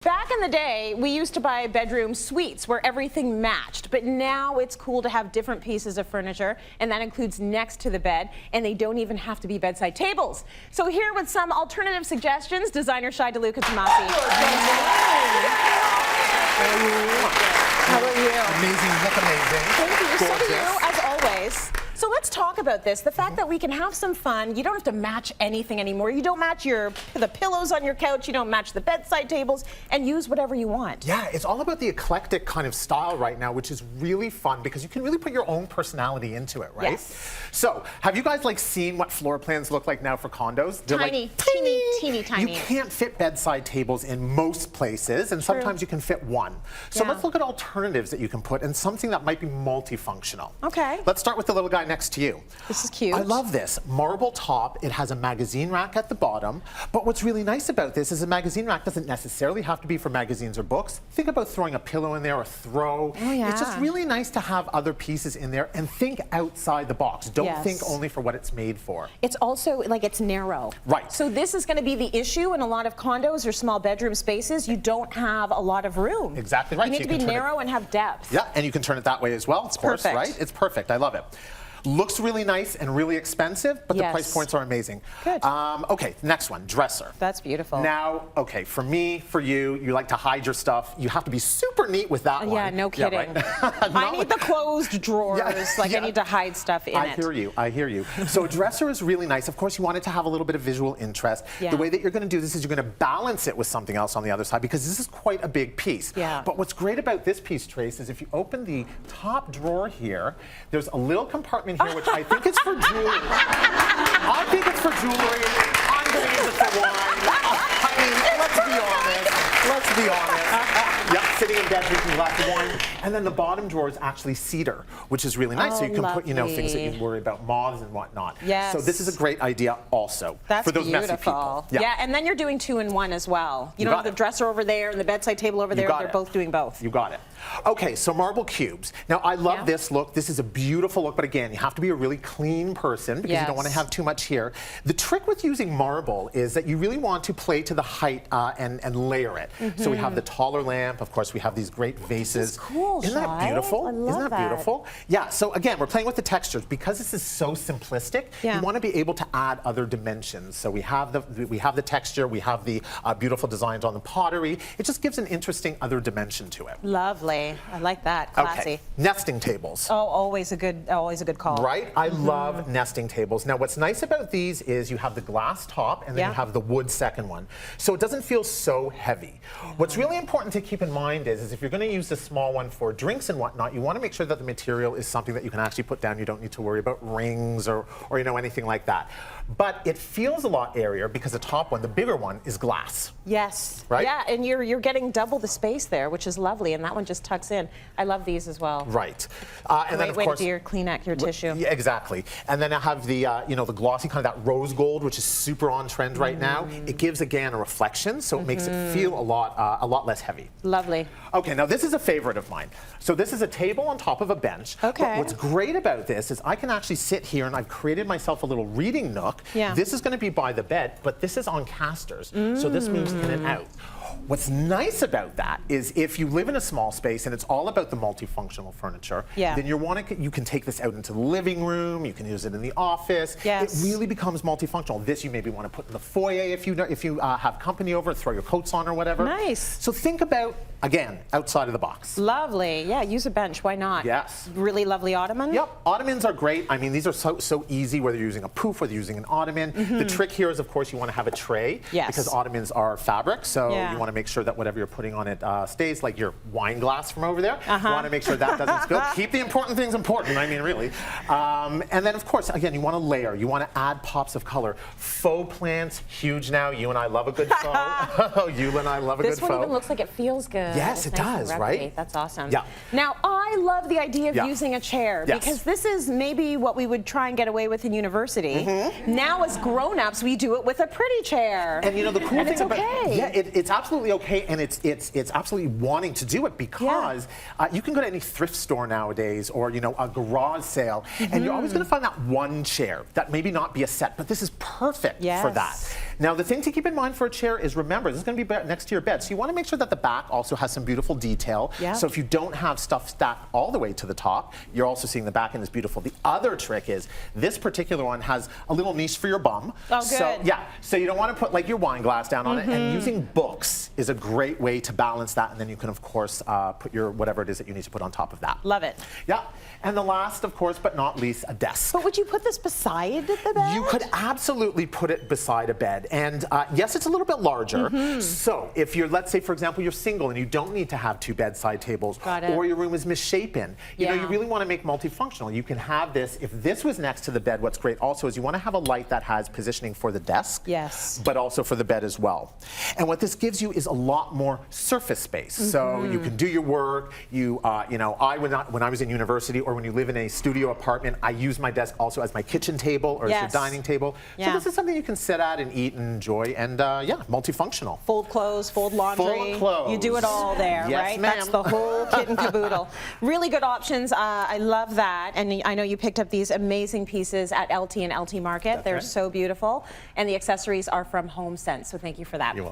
Back in the day, we used to buy bedroom suites where everything matched, but now it's cool to have different pieces of furniture, and that includes next to the bed, and they don't even have to be bedside tables. So here with some alternative suggestions, designer Shai DeLuca-Tamasi. How are you? Amazing, look amazing. Thank you. Gorgeous. So do you, as always. So let's talk about this. The fact that we can have some fun. You don't have to match anything anymore. You don't match the pillows on your couch. You don't match the bedside tables, and use whatever you want. Yeah, it's all about the eclectic kind of style right now, which is really fun because you can really put your own personality into it, right? Yes. So, have you guys seen what floor plans look like now for condos? They're Tiny, teeny tiny. You can't fit bedside tables in most places, and sometimes you can fit one. So let's look at alternatives that you can put and something that might be multifunctional. Okay. Let's start with the little guy next to you. This is cute. I love this. Marble top. It has a magazine rack at the bottom. But what's really nice about this is a magazine rack doesn't necessarily have to be for magazines or books. Think about throwing a pillow in there or throw. Oh, yeah. It's just really nice to have other pieces in there and think outside the box. Don't think only for what it's made for. It's also it's narrow. Right. So this is going to be the issue in a lot of condos or small bedroom spaces. You don't have a lot of room. Exactly right. You need to be narrow and have depth. Yeah, and you can turn it that way as well, of course, perfect. right? It's perfect. I love it. Looks really nice and really expensive, but the price points are amazing. Good. Okay, next one, dresser. That's beautiful. Now, okay, for me, for you, you like to hide your stuff. You have to be super neat with that one. Yeah, no kidding. Yeah, right? I need the closed drawers. I need to hide stuff in it. I hear you. So a dresser is really nice. Of course, you want it to have a little bit of visual interest. Yeah. The way that you're going to do this is you're going to balance it with something else on the other side because this is quite a big piece. Yeah. But what's great about this piece, Trace, is if you open the top drawer here, there's a little compartment here which I think it's for jewelry. I think it's for jewelry. I'm going to use it for wine. I mean, let's be honest. Yep, sitting in bed drinking a glass of wine. And then the bottom drawer is actually cedar, which is really nice. So you can put, things that you worry about, moths and whatnot. Yes. So this is a great idea also for those beautiful. messy people. Yeah, and then you're doing 2-in-1 as well. You don't have the dresser over there and the bedside table over there. They're both doing both. You got it. Okay, so marble cubes. Now, I love this look. This is a beautiful look, but again, you have to be a really clean person because you don't want to have too much here. The trick with using marble is that you really want to play to the height and layer it. So we have the taller lamp. Of course, we have these great vases. This is cool, Isn't that beautiful? I love Isn't that beautiful? Yeah, so again, we're playing with the textures. Because this is so simplistic, you want to be able to add other dimensions. So we have the texture, we have the beautiful designs on the pottery. It just gives an interesting other dimension to it. Lovely. I like that. Classy. Okay. Nesting tables. Oh, always a good call. Right? I love nesting tables. Now, what's nice about these is you have the glass top and then you have the wood second one. So it doesn't feel so heavy. What's really important to keep in mind is if you're going to use the small one for drinks and whatnot, you want to make sure that the material is something that you can actually put down. You don't need to worry about rings or anything like that. But it feels a lot airier because the top one, the bigger one, is glass. Yes. Right? Yeah, and you're getting double the space there, which is lovely, and that one just tucks in. I love these as well. Right. And then of way course, to do your Kleenex, your tissue. Yeah, exactly. And then I have the the glossy kind of that rose gold, which is super on trend right now. It gives again a reflection, so it makes it feel a lot less heavy. Lovely. Okay, now this is a favorite of mine. So this is a table on top of a bench. Okay. But what's great about this is I can actually sit here and I've created myself a little reading nook. Yeah. This is going to be by the bed, but this is on casters. So this moves in and out. What's nice about that is if you live in a small space and it's all about the multifunctional furniture, then you can take this out into the living room, you can use it in the office. Yes. It really becomes multifunctional. This you maybe want to put in the foyer if you have company over, throw your coats on or whatever. Nice. So think about, again, outside of the box. Lovely. Yeah, use a bench. Why not? Yes. Really lovely ottoman? Yep. Ottomans are great. I mean, these are so easy, whether you're using a poof, whether you're using an ottoman. The trick here is, of course, you want to have a tray. Yes. Because ottomans are fabric, so you want to make sure that whatever you're putting on it stays, like your wine glass from over there. You want to make sure that doesn't spill. Keep the important things important, I mean, really. And then, of course, again, you want to layer. You want to add pops of color. Faux plants, huge now. You and I love a good faux. You and I love a good faux. This one even looks like it feels good. Yes, it nice and does, repy. right? That's awesome. Yeah. Now, I love the idea of Yeah. using a chair Yes. because this is maybe what we would try and get away with in university. Now, as grown-ups, we do it with a pretty chair. And you know the cool And thing it's about okay. yeah, it's absolutely okay, and it's absolutely wanting to do it because you can go to any thrift store nowadays, or you know a garage sale, and you're always going to find that one chair that maybe not be a set, but this is perfect for that. Yes. Now the thing to keep in mind for a chair is remember this is going to be next to your bed, so you want to make sure that the back also has some beautiful detail. Yeah. So if you don't have stuff stacked all the way to the top, you're also seeing the back end is beautiful. The other trick is this particular one has a little niche for your bum. Oh, So good. yeah, so you don't want to put like your wine glass down on it, and using books is a great way to balance that, and then you can of course put your whatever it is that you need to put on top of that. Love it. Yeah, and the last, of course, but not least, a desk. But would you put this beside the bed? You could absolutely put it beside a bed, and yes, it's a little bit larger. So if you're, let's say for example, you're single and you don't need to have two bedside tables, Got it. or your room is misshapen, you know, Yeah. you really want to make multifunctional. You can have this, if this was next to the bed, what's great also is you want to have a light that has positioning for the desk, Yes. but also for the bed as well. And what this gives you is a lot more surface space. So you can do your work, you know, when I was in university or when you live in a studio apartment, I use my desk also as my kitchen table or as Yes. your dining table. So Yeah. this is something you can sit at and eat and enjoy, and yeah, multifunctional. Fold clothes, fold laundry. Fold clothes. You do it all there, Yes, right? ma'am. That's the whole kit and caboodle. Really good options. I love that. And I know you picked up these amazing pieces at LT and LT Market. That's They're right. so beautiful. And the accessories are from HomeSense. So thank you for that. You're welcome.